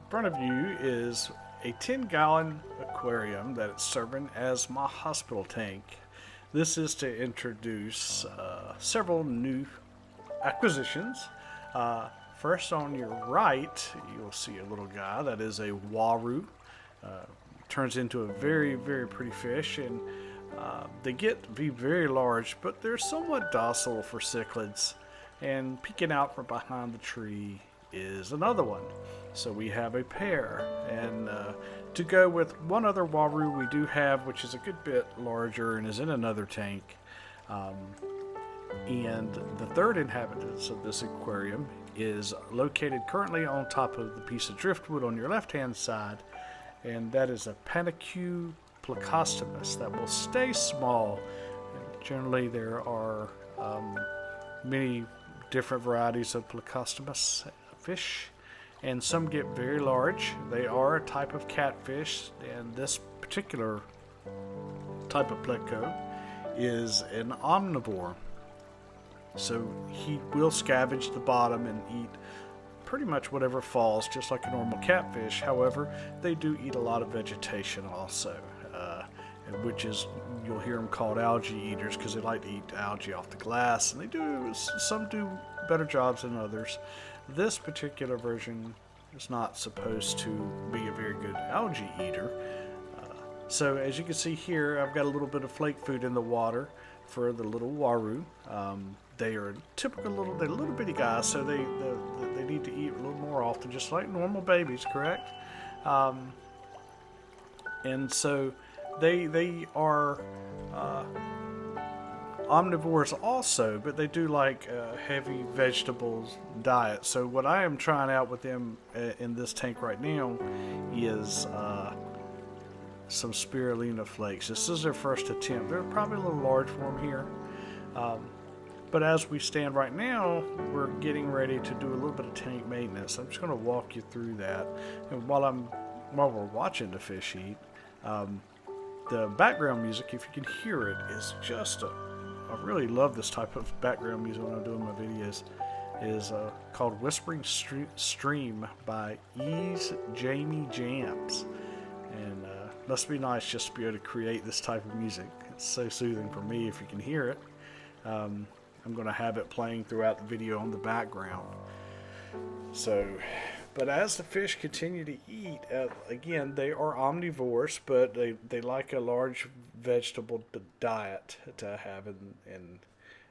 front of you is a 10-gallon aquarium that is serving as my hospital tank. This is to introduce several new acquisitions. First, on your right, you'll see a little guy that is a Uaru. Turns into a very, very pretty fish, and they get to be very large, but they're somewhat docile for cichlids. And peeking out from behind the tree is another one. So we have a pair. And to go with one other Uaru we do have, which is a good bit larger and is in another tank. And the third inhabitant of this aquarium is located currently on top of the piece of driftwood on your left-hand side, and that is a Panaque Pleco that will stay small. And generally, there are many different varieties of Plecostomus fish, and some get very large. They are a type of catfish, and this particular type of pleco is an omnivore. So he will scavenge the bottom and eat pretty much whatever falls, just like a normal catfish. However, they do eat a lot of vegetation also, which is, you'll hear them called algae eaters because they like to eat algae off the glass, and some do better jobs than others. This particular version is not supposed to be a very good algae eater. So as you can see here, I've got a little bit of flake food in the water for the little Uaru. They are they're little bitty guys, so they need to eat a little more often, just like normal babies, correct? And so they are omnivores also, but they do like heavy vegetables diet. So what I am trying out with them in this tank right now is some spirulina flakes. This is their first attempt. They're probably a little large for them here. But as we stand right now, we're getting ready to do a little bit of tank maintenance. I'm just going to walk you through that. And while we're watching the fish eat, the background music, if you can hear it, is just I really love this type of background music when I'm doing my videos. Is called Whispering Stream by Ease Jamie Jams. And must be nice just to be able to create this type of music. It's so soothing for me if you can hear it. I'm going to have it playing throughout the video on the background. So, but as the fish continue to eat, again, they are omnivores, but they like a large vegetable diet to have,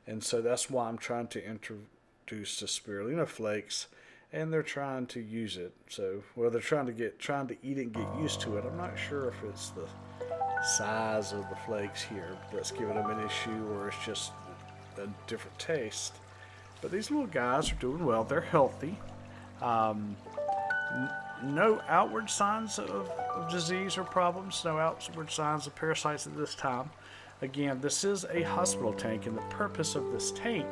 and so that's why I'm trying to introduce the spirulina flakes, and they're trying to use it. So, well, they're trying to eat it and get used to it. I'm not sure if it's the size of the flakes here that's giving them an issue, or it's just a different taste. But these little guys are doing well. They're healthy. No outward signs of disease or problems. No outward signs of parasites at this time. Again, this is a hospital tank, and the purpose of this tank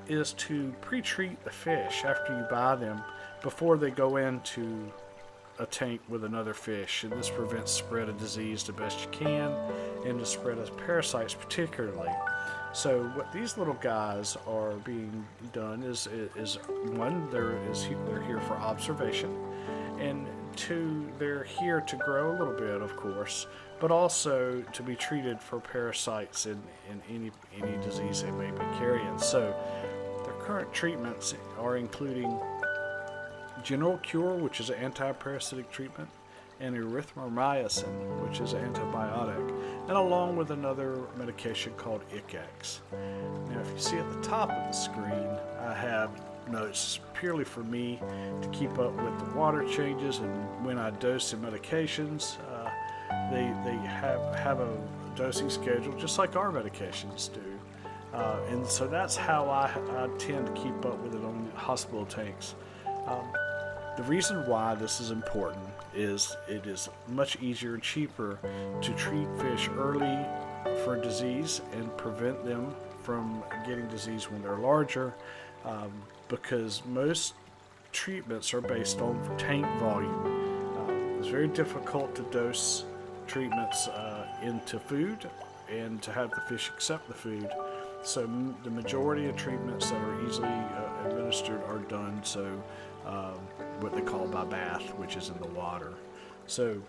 is to pre-treat the fish after you buy them before they go into a tank with another fish, and this prevents spread of disease the best you can, and the spread of parasites particularly. So what these little guys are being done is one, they're here for observation, and two, they're here to grow a little bit, of course, but also to be treated for parasites and any disease they may be carrying. So their current treatments are including general cure, which is an anti-parasitic treatment, and erythromycin, which is an antibiotic, and along with another medication called Icax. Now, if you see at the top of the screen, I have notes purely for me to keep up with the water changes, and when I dose the medications, they have a dosing schedule just like our medications do. And so that's how I tend to keep up with it on hospital tanks. The reason why this is important is it is much easier and cheaper to treat fish early for disease and prevent them from getting disease when they're larger, because most treatments are based on tank volume. It's very difficult to dose treatments into food and to have the fish accept the food. So the majority of treatments that are easily administered are done so what they call by bath, which is in the water. So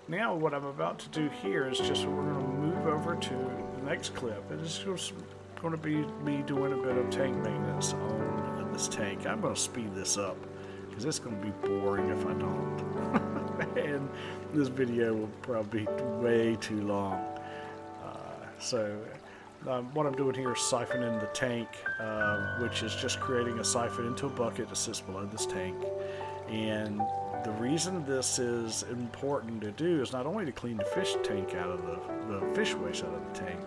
now what I'm about to do here is just we're going to move over to the next clip. And this is going to be me doing a bit of tank maintenance on this tank. I'm going to speed this up because it's going to be boring if I don't. And this video will probably be way too long. What I'm doing here is siphoning the tank, which is just creating a siphon into a bucket that sits below this tank. And the reason this is important to do is not only to clean the fish tank out of the fish waste out of the tank,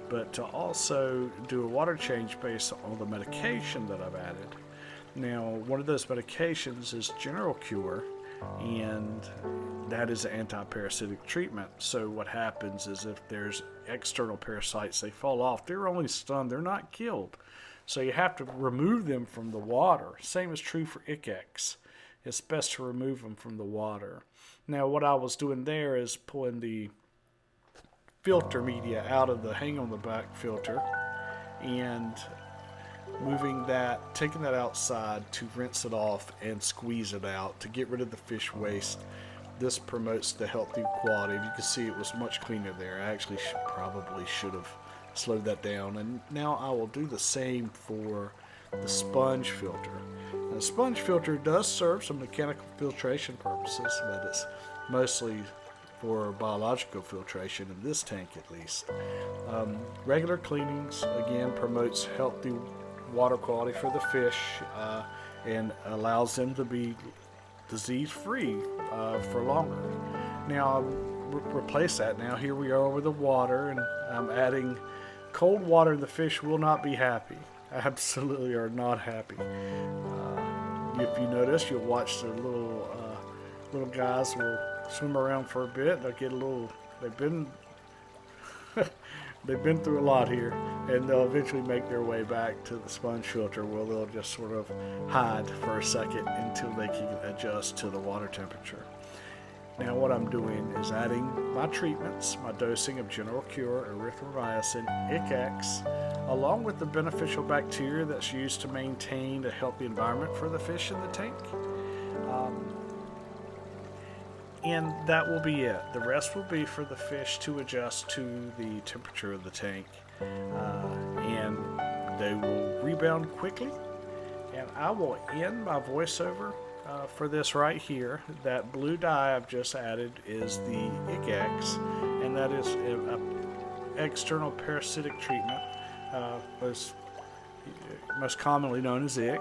but to also do a water change based on the medication that I've added. Now, one of those medications is General Cure, and that is an anti-parasitic treatment. So what happens is if there's external parasites, they fall off. They're only stunned, they're not killed. So you have to remove them from the water. Same is true for Icex. It's best to remove them from the water. Now what I was doing there is pulling the filter media out of the hang on the back filter and moving that, taking that outside to rinse it off and squeeze it out to get rid of the fish waste. This promotes the healthy quality. You can see it was much cleaner there. I actually probably should have slowed that down. And now I will do the same for the sponge filter. Now, the sponge filter does serve some mechanical filtration purposes, but it's mostly for biological filtration in this tank at least. Regular cleanings again promotes healthy water quality for the fish and allows them to be disease-free for longer. Now I'll replace that. Now here we are with the water, and I'm adding cold water. The fish will not be happy. Absolutely are not happy. If you notice, you'll watch the little guys will swim around for a bit. They'll get a little. They've been through a lot here, and they'll eventually make their way back to the sponge filter where they'll just sort of hide for a second until they can adjust to the water temperature. Now what I'm doing is adding my treatments, my dosing of General Cure, erythromycin, Icex, along with the beneficial bacteria that's used to maintain a healthy environment for the fish in the tank. And that will be it. The rest will be for the fish to adjust to the temperature of the tank. And they will rebound quickly. And I will end my voiceover for this right here. That blue dye I've just added is the Icex, and that is an external parasitic treatment, most commonly known as ick.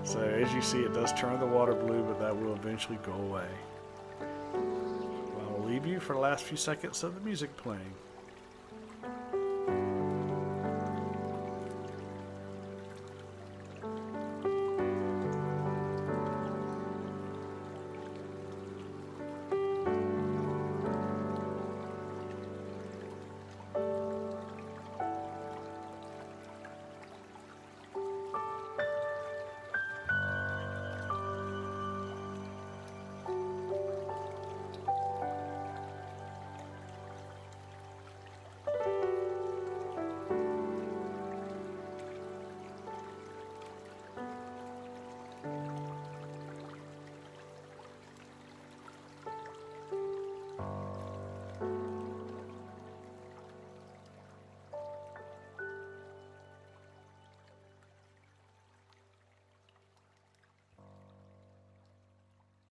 So as you see, it does turn the water blue, but that will eventually go away. I'll leave you for the last few seconds of the music playing.